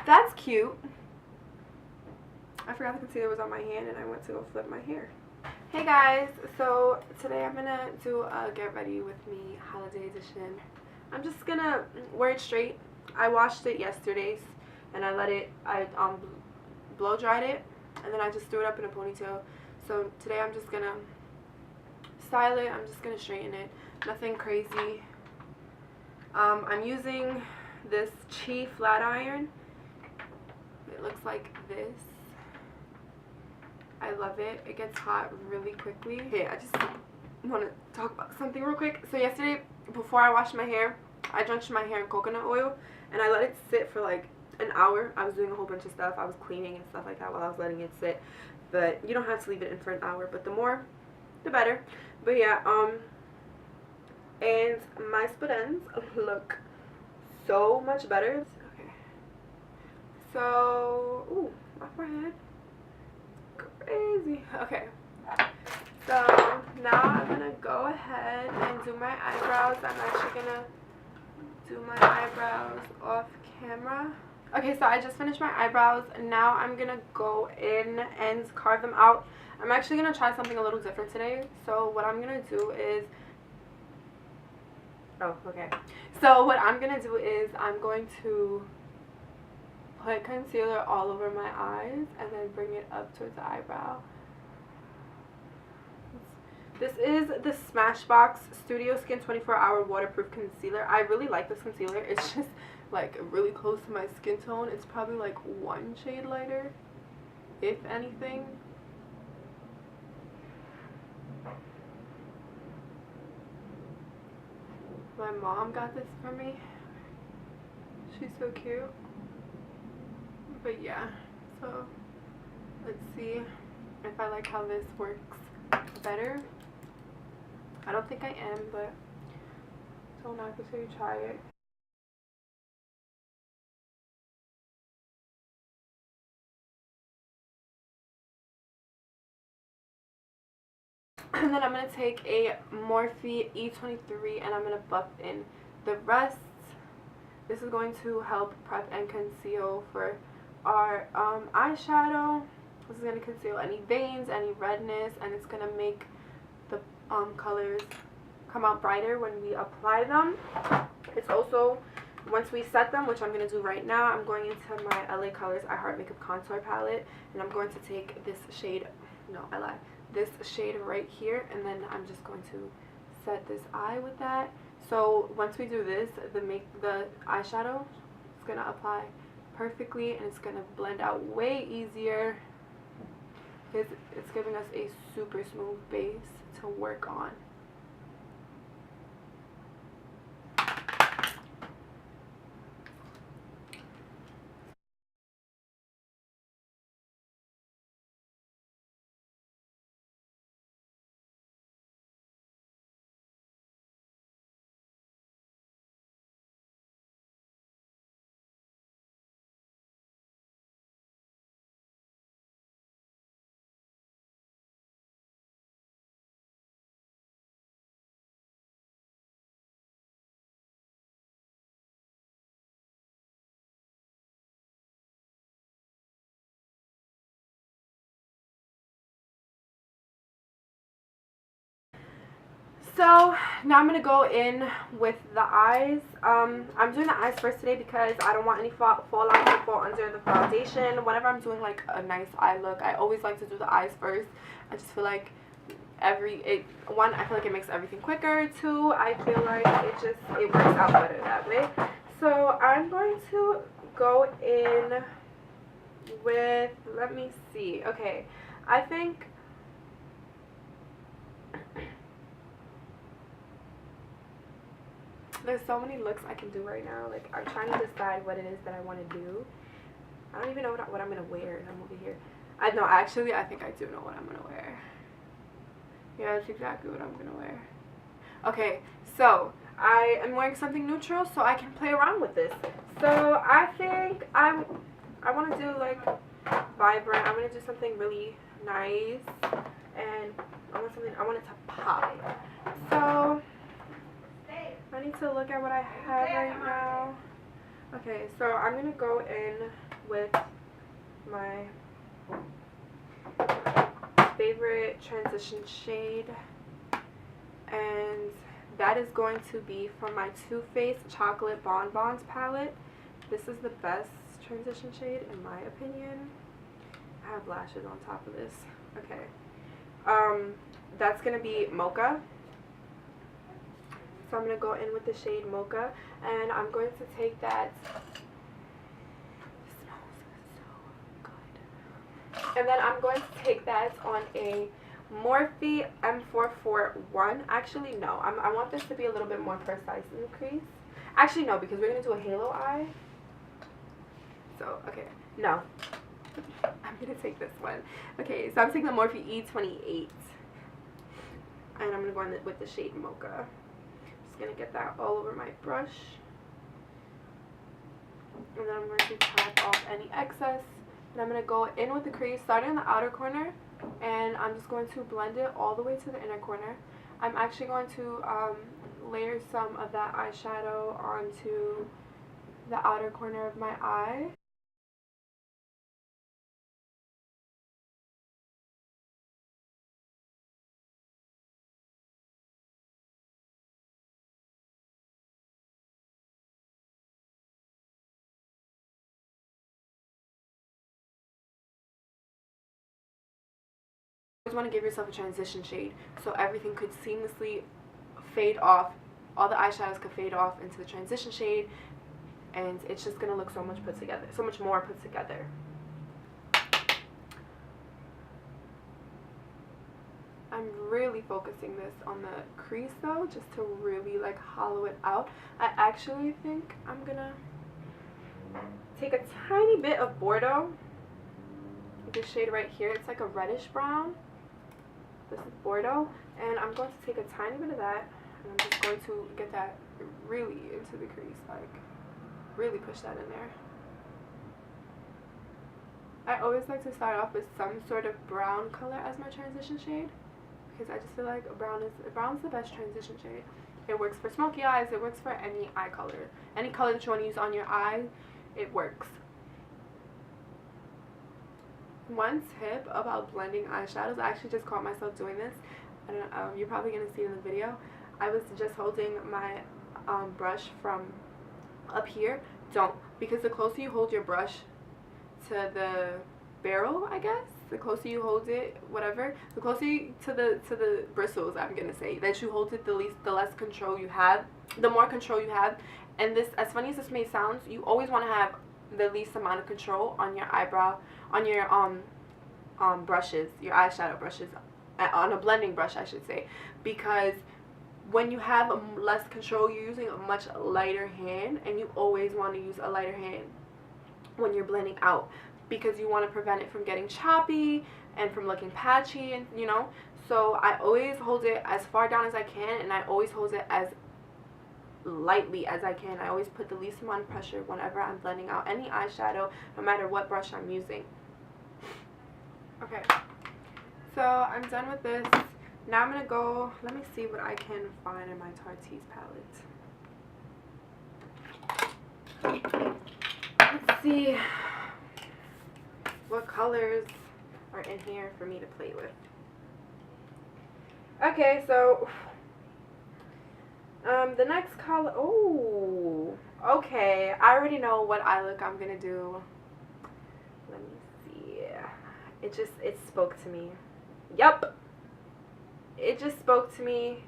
That's cute. I forgot the concealer was on my hand and I went to go flip my hair. Hey guys, so today I'm gonna do a get ready with me holiday edition. I'm just gonna wear it straight. I washed it yesterday and I blow dried it and then I just threw it up in a ponytail. So today I'm just gonna style it. I'm just gonna straighten it. Nothing crazy. I'm using this Chi flat iron. It looks like this. I love it. It gets hot really quickly. Okay, I just want to talk about something real quick. So yesterday, before I washed my hair, I drenched my hair in coconut oil and I let it sit for like an hour. I was doing a whole bunch of stuff. I was cleaning and stuff like that while I was letting it sit. But you don't have to leave it in for an hour, but the more, the better. But yeah, and my split ends look so much better. Okay. So, ooh, my forehead. Crazy. Okay, so now I'm gonna go ahead and do my eyebrows. I'm actually gonna do my eyebrows off camera. Okay, so I just finished my eyebrows. Now I'm gonna go in and carve them out. I'm actually gonna try something a little different today. So what I'm gonna do is I'm going to put concealer all over my eyes and then bring it up towards the eyebrow. This is the Smashbox Studio Skin 24-Hour Waterproof Concealer. I really like this concealer. It's just like really close to my skin tone. It's probably like one shade lighter, if anything. My mom got this for me. She's so cute. But yeah, so let's see if I like how this works better. I don't think I am, but don't knock until you try it. And then I'm going to take a Morphe E23 and I'm going to buff in the rest. This is going to help prep and conceal for our eyeshadow. This is going to conceal any veins, any redness, and it's going to make the colors come out brighter when we apply them. It's also, once we set them, which I'm going to do right now, I'm going into my LA Colors I Heart Makeup Contour palette, and I'm going to take this shade, no, I lied, this shade right here, and then I'm just going to set this eye with that. So once we do this, the eyeshadow is going to apply perfectly and it's going to blend out way easier because it's giving us a super smooth base to work on. So now I'm going to go in with the eyes. I'm doing the eyes first today because I don't want any fallout to fall under the foundation. Whenever I'm doing like a nice eye look, I always like to do the eyes first. I just feel like one, I feel like it makes everything quicker. Two, I feel like it works out better that way. So I'm going to go in with, let me see. Okay, I think there's so many looks I can do right now. Like, I'm trying to decide what it is that I want to do. I don't even know what I'm going to wear, and I'm over here. I think I do know what I'm going to wear. Yeah, that's exactly what I'm going to wear. Okay, so I am wearing something neutral so I can play around with this. So I think I want to do like vibrant. I'm going to do something really nice, and I want it to pop. So I need to look at what I have right now. Okay, so I'm going to go in with my favorite transition shade, and that is going to be from my Too Faced Chocolate Bonbons palette. This is the best transition shade in my opinion. I have lashes on top of this. Okay. That's going to be Mocha. So I'm going to go in with the shade Mocha, and I'm going to take that. It smells so good. And then I'm going to take that on a Morphe M441. Actually, no. I want this to be a little bit more precise in the crease. Actually, no, because we're going to do a halo eye. So, okay. No. I'm going to take this one. Okay, so I'm taking the Morphe E28. And I'm going to go in with the shade Mocha. Just going to get that all over my brush. And then I'm going to tap off any excess. And I'm going to go in with the crease, starting in the outer corner. And I'm just going to blend it all the way to the inner corner. I'm actually going to layer some of that eyeshadow onto the outer corner of my eye. You always want to give yourself a transition shade so everything could seamlessly fade off. All the eyeshadows could fade off into the transition shade, and it's just gonna look so much put together, so much more put together. I'm really focusing this on the crease though, just to really like hollow it out. I actually think I'm gonna take a tiny bit of Bordeaux. This shade right here, it's like a reddish brown. This is Bordeaux, and I'm going to take a tiny bit of that, and I'm just going to get that really into the crease, like really push that in there. I always like to start off with some sort of brown color as my transition shade, because I just feel like brown's the best transition shade. It works for smoky eyes, it works for any eye color. Any color that you want to use on your eye, it works. One tip about blending eyeshadows, I actually just caught myself doing this. I don't know, you're probably going to see it in the video. I was just holding my brush from up here. Don't, because the closer you hold your brush to the barrel, I guess, the closer you hold it, whatever, the closer you, to the bristles, I'm gonna say, that you hold it, the less control you have, the more control you have. And this, as funny as this may sound, you always want to have the least amount of control on your eyebrow, on your brushes, your eyeshadow brushes, on a blending brush I should say, because when you have less control, you're using a much lighter hand, and you always want to use a lighter hand when you're blending out, because you want to prevent it from getting choppy and from looking patchy, and you know. So I always hold it as far down as I can, and I always hold it as lightly as I can. I always put the least amount of pressure whenever I'm blending out any eyeshadow, no matter what brush I'm using. Okay, so I'm done with this. Now I'm gonna go, let me see what I can find in my Tartiest palette. Let's see what colors are in here for me to play with. Okay, so the next color, oh, okay, I already know what eye look I'm gonna do. Let me see. It spoke to me. Yup. It just spoke to me.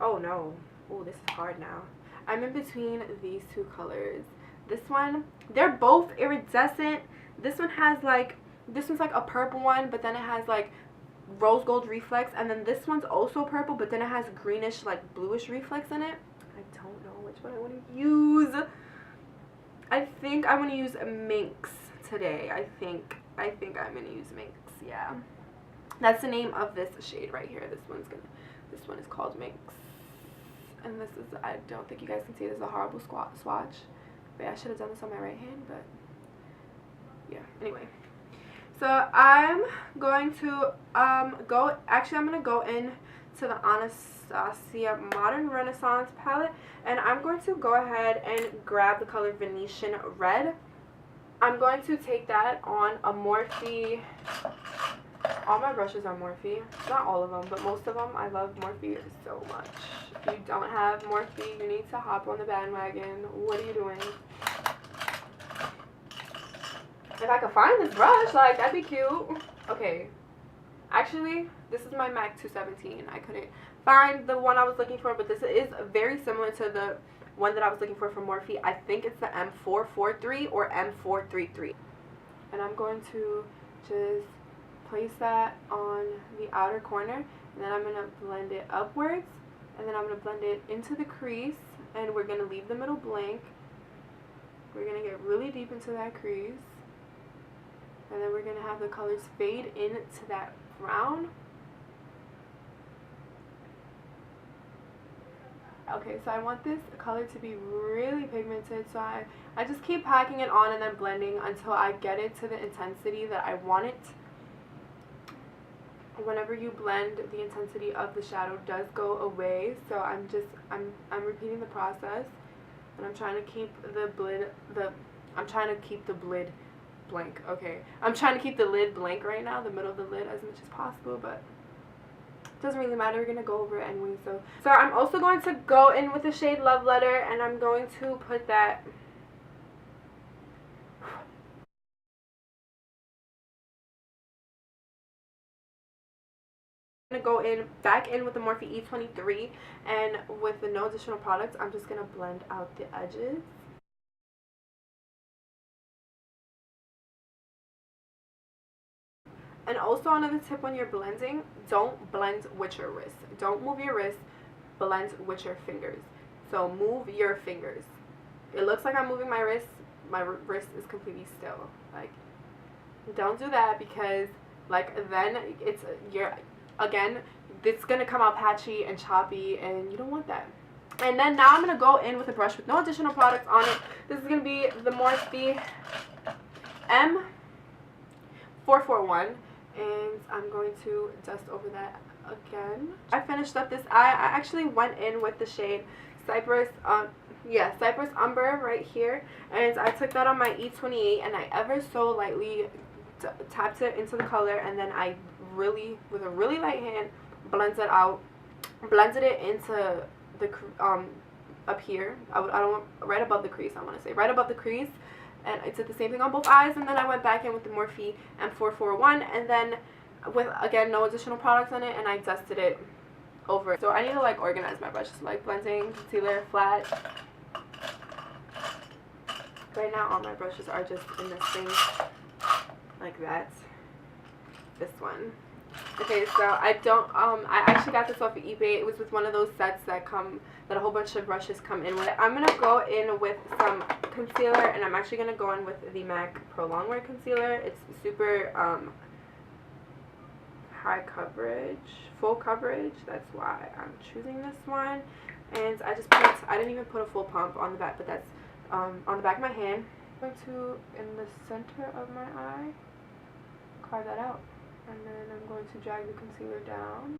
Oh no. Oh, this is hard now. I'm in between these two colors. This one, they're both iridescent. This one has like, this one's like a purple one, but then it has like rose gold reflex, and then this one's also purple, but then it has greenish like bluish reflex in it. I don't know which one I want to use. I think I'm going to use Minx today. I think I'm going to use Minx. Yeah. That's the name of this shade right here. This one is called Minx. And this is, I don't think you guys can see, this is a horrible swatch. But yeah, I should have done this on my right hand, but yeah, anyway. So I'm going to I'm going to go in to the Anastasia Modern Renaissance palette, and I'm going to go ahead and grab the color Venetian Red. I'm going to take that on a Morphe. All my brushes are Morphe. Not all of them, but most of them. I love Morphe so much. If you don't have Morphe, you need to hop on the bandwagon. What are you doing? If I could find this brush, like, that'd be cute. Okay. Actually, this is my MAC 217. I couldn't find the one I was looking for, but this is very similar to the one that I was looking for from Morphe. I think it's the M443 or M433. And I'm going to just place that on the outer corner, and then I'm going to blend it upwards, and then I'm going to blend it into the crease, and we're going to leave the middle blank. We're going to get really deep into that crease, and then we're going to have the colors fade into that brown. Okay, so I want this color to be really pigmented, so I just keep packing it on and then blending until I get it to the intensity that I want it. Whenever you blend, the intensity of the shadow does go away, so I'm repeating the process, and I'm trying to keep the lid blank. Okay, I'm trying to keep the lid blank right now, the middle of the lid, as much as possible, but it doesn't really matter. We're gonna go over it anyway. So I'm also going to go in with the shade Love Letter, and I'm going to put that. I'm going to go back in with the Morphe E23, and with the no additional products, I'm just going to blend out the edges. And also another tip when you're blending, don't blend with your wrist. Don't move your wrist, blend with your fingers. So move your fingers. It looks like I'm moving my wrist is completely still. Like, don't do that, because like then again, it's gonna come out patchy and choppy, and you don't want that. And then now I'm gonna go in with a brush with no additional products on it. This is gonna be the Morphe M441, and I'm going to dust over that again. I finished up this eye. I actually went in with the shade Cypress Umber right here, and I took that on my E28, and I ever so lightly tapped it into the color, and then I really, with a really light hand, blended it into the up here. I don't want, right above the crease, I want to say right above the crease, and I did the same thing on both eyes, and then I went back in with the Morphe M441, and then with, again, no additional products on it, and I dusted it over. So I need to like organize my brushes, like blending, concealer, flat. Right now all my brushes are just in this thing like that. This one. Okay, so I actually got this off of eBay. It was with one of those sets that a whole bunch of brushes come in with. I'm gonna go in with some concealer, and I'm actually gonna go in with the MAC Pro Longwear concealer. It's super high coverage, full coverage. That's why I'm choosing this one. And I didn't even put a full pump on the back, but that's on the back of my hand. I'm going to, in the center of my eye, carve that out. And then I'm going to drag the concealer down.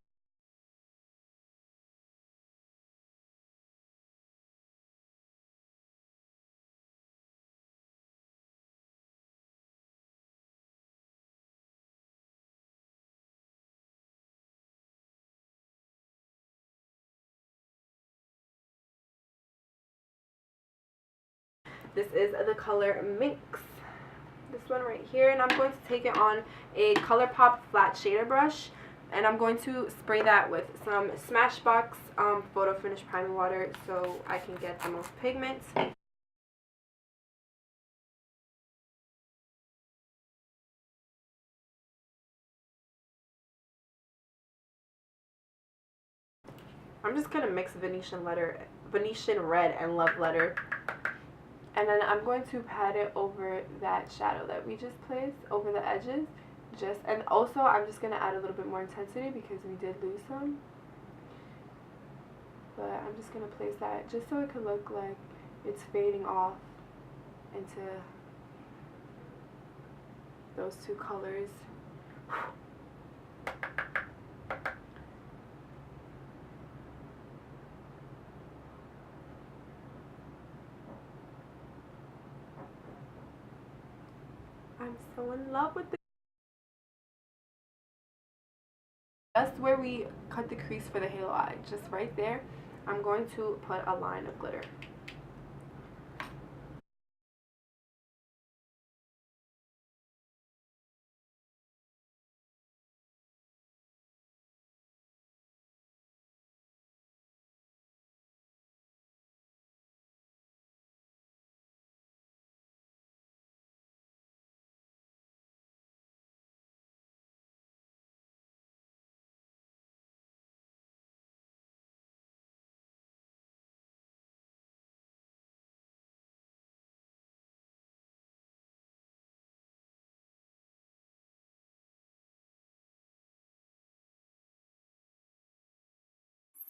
This is the color Minx. This one right here, and I'm going to take it on a ColourPop flat shader brush, and I'm going to spray that with some Smashbox Photo Finish Priming Water so I can get the most pigment. I'm just going to mix Venetian Red and Love Letter. And then I'm going to pat it over that shadow that we just placed, over the edges. And also I'm just going to add a little bit more intensity because we did lose some. But I'm just going to place that just so it could look like it's fading off into those two colors. I'm so in love with this. Just where we cut the crease for the halo eye, just right there, I'm going to put a line of glitter.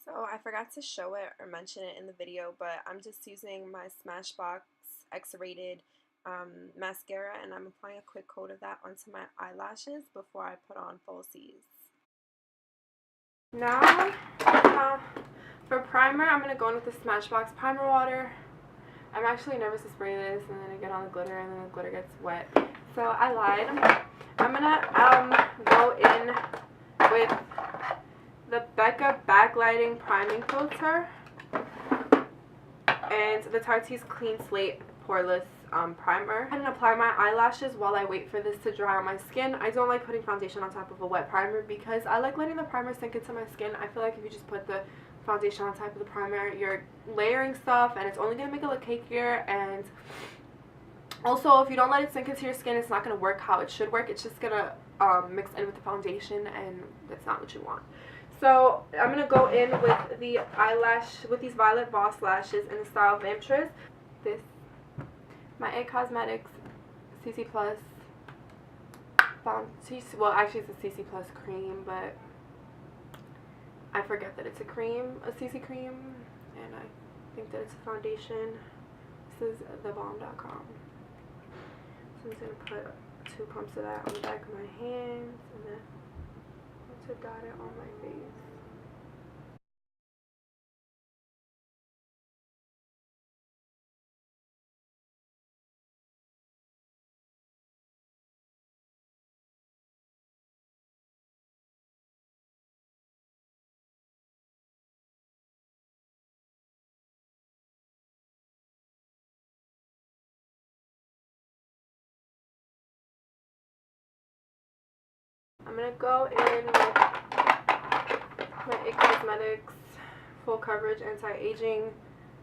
So I forgot to show it or mention it in the video, but I'm just using my Smashbox X-rated mascara, and I'm applying a quick coat of that onto my eyelashes before I put on falsies. Now, for primer, I'm going to go in with the Smashbox primer water. I'm actually nervous to spray this and then I get on the glitter and then the glitter gets wet. So I lied. I'm going to go in with the Becca Backlighting Priming Filter and the Tartiest Clean Slate Poreless Primer. I'm going to apply my eyelashes while I wait for this to dry on my skin. I don't like putting foundation on top of a wet primer because I like letting the primer sink into my skin. I feel like if you just put the foundation on top of the primer, you're layering stuff and it's only going to make it look cakier, and also if you don't let it sink into your skin, it's not going to work how it should work. It's just going to mix in with the foundation, and that's not what you want. So I'm going to go in with the with these Violet Voss lashes in the style Vamptress. This, my A Cosmetics CC Plus well actually it's a CC Plus cream, but I forget that it's a cream, a CC cream, and I think that it's a foundation. This is thebomb.com. So I'm just going to put 2 pumps of that on the back of my hands, and then to dot it on my face. I'm going to go in with my A Cosmetics Full Coverage Anti-Aging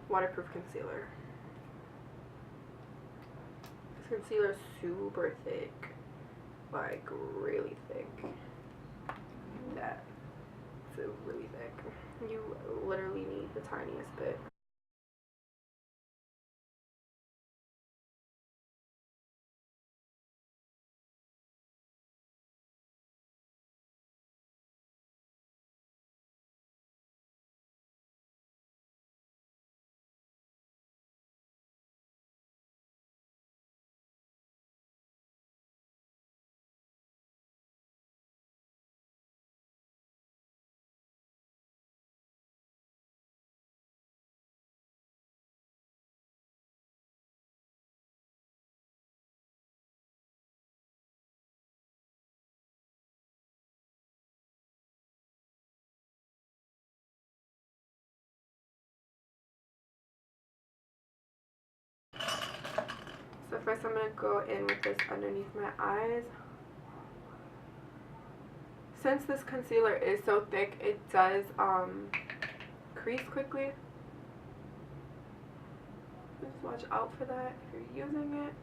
Waterproof Concealer. This concealer is super thick, like really thick. It's really thick. You literally need the tiniest bit. So first I'm going to go in with this underneath my eyes. Since this concealer is so thick, it does crease quickly. Just watch out for that if you're using it.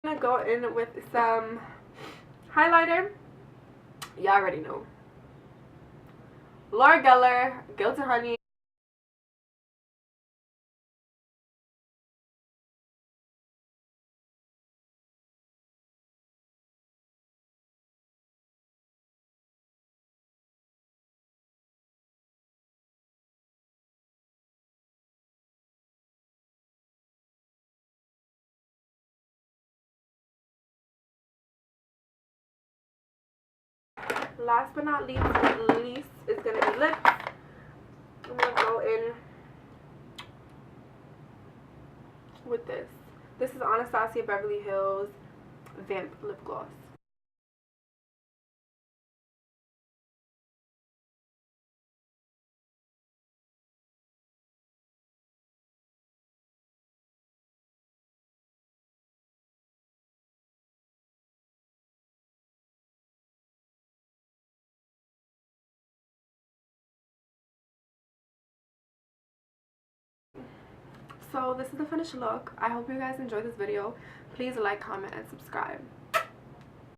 I'm gonna go in with some highlighter. You already know. Laura Geller, Gilted Honey. last but not least is going to be lips. I'm going to go in with this. This is Anastasia Beverly Hills Vamp Lip Gloss. So this is the finished look. I hope you guys enjoyed this video. Please like, comment, and subscribe.